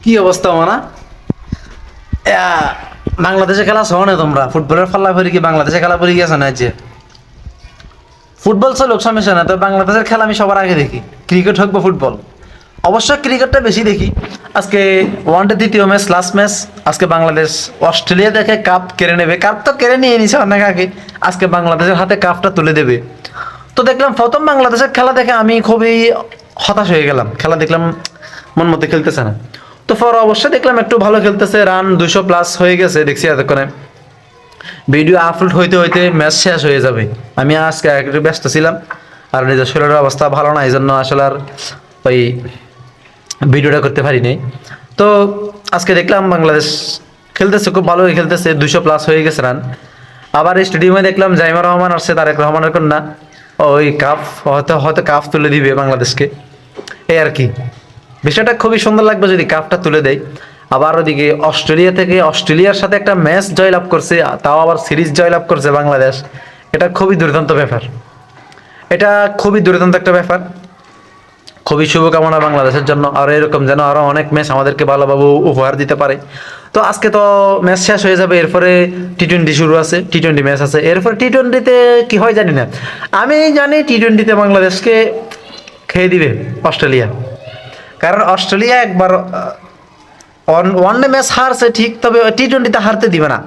কি অবস্থা মানা? বাংলাদেশে খেলা সহ না তোমরা ফুটবলের ফাল্লা পরি কি বাংলাদেশে খেলা পরি গেছে না? যে ফুটবল চলুক সমস্যা না, তো বাংলাদেশের খেলা আমি সবার আগে দেখি। ক্রিকেট হোক বা ফুটবল, অবশ্য ক্রিকেটটা বেশি দেখি। আজকে ওয়ানডে দ্বিতীয় ম্যাচ, লাস্ট ম্যাচ। আজকে বাংলাদেশ অস্ট্রেলিয়া দেখে কাপ কেড়ে নেবে। কাপ তো কেড়ে নিয়ে নিছে অনেক আগে, আজকে বাংলাদেশের হাতে কাপটা তুলে দেবে। তো দেখলাম প্রথম বাংলাদেশের খেলা দেখে আমি খুবই হতাশ হয়ে গেলাম। খেলা দেখলাম মন মতো খেলতেছে না। তো পরে অবশ্যই দেখলাম একটু ভালো খেলতেছে, রান 200+ হয়ে গেছে দেখছি এতক্ষণে। ভিডিও আপলোড হইতে হইতে ম্যাচ শেষ হয়ে যাবে। আমি আজকে একটু ব্যস্ত ছিলাম, আর নিজের শরীরের অবস্থা ভালো না, এই জন্য আসলে আর ওই ভিডিওটা করতে পারি নাই। তো আজকে দেখলাম বাংলাদেশ খেলতেছে, খুব ভালোই খেলতেছে, 200+ হয়ে গেছে রান। আবার স্টেডিয়ামে দেখলাম জাইমুর রহমান আসছে, তারেক রহমানের কন্যা। ওই কাপ হয়তো হয়তো কাপ তুলে দিবে বাংলাদেশকে, এই আর কি। বিষয়টা খুবই সুন্দর লাগবে যদি কাপটা তুলে দেয়। আবার ওদিকে অস্ট্রেলিয়ার সাথে একটা ম্যাচ জয়লাভ করছে, তাও আবার সিরিজ জয়লাভ করছে বাংলাদেশ। এটা খুবই দুর্দান্ত ব্যাপার, এটা খুবই দুর্দান্ত একটা ব্যাপার। খুবই শুভকামনা বাংলাদেশের জন্য, আর এরকম যেন আরো অনেক ম্যাচ আমাদেরকে ভালোভাবে উপহার দিতে পারে। তো আজকে তো ম্যাচ শেষ হয়ে যাবে, এরপরে টি-20 শুরু আছে, টি-20 ম্যাচ আছে। এরপরে টি-20তে কি হয় জানি না। আমি জানি টি-20তে বাংলাদেশকে খেয়ে দিবে অস্ট্রেলিয়া, কারণ অস্ট্রেলিয়া একবার ওয়ানডে ম্যাচ হারছে ঠিক, তবে টি-20তে হারতে দিবে না।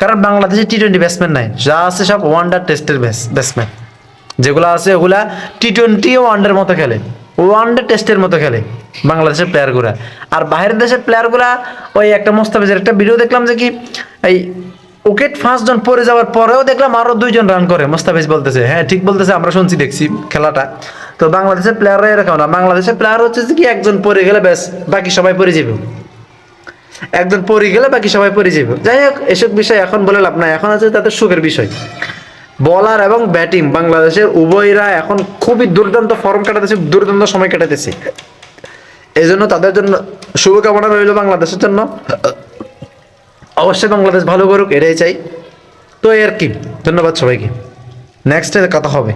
কারণ বাংলাদেশে টি-20 ব্যাটসম্যান নাই, যা আছে সব ওয়ানডার টেস্টের ব্যাটসম্যান। যেগুলো আছে ওগুলা টি-20 ওয়ানডের মতো খেলে, ওয়ানডে টেস্টের মতো খেলে বাংলাদেশের প্লেয়ারগুলা। আর বাইরের দেশের প্লেয়ারগুলা ওই একটা মোস্তাফিজের একটা ভিডিও দেখলাম যে কি এই উইকেট 5 জন পড়ে যাওয়ার পরেও দেখলাম আরো 2 জন রান করে। মোস্তাফিজ বলতেছে, হ্যাঁ ঠিক বলতেছে, আমরা শুনছি দেখছি খেলাটা। তো বাংলাদেশের প্লেয়াররা এরকম না, বাংলাদেশের প্লেয়ার হচ্ছে যে কি একজন পড়ে গেলে ব্যাস বাকি সবাই পড়ে যাবে, একজন পড়ে গেলে বাকি সবাই পড়ে যাবে। যাই হোক, এসব বিষয় এখন বলে লাভ নাই, এখন আছে তাদের সুখের বিষয়। বলার এবং ব্যাটিং বাংলাদেশের উভয়রা এখন খুবই দুর্দান্ত ফর্ম কাটাতেছে, দুর্দান্ত সময় কাটাতেছে। এই জন্য তাদের জন্য শুভকামনা রইল বাংলাদেশের জন্য। অবশ্যই বাংলাদেশ ভালো করুক, এটাই চাই। তো আর কি, ধন্যবাদ সবাইকে। নেক্সটে কথা হবে।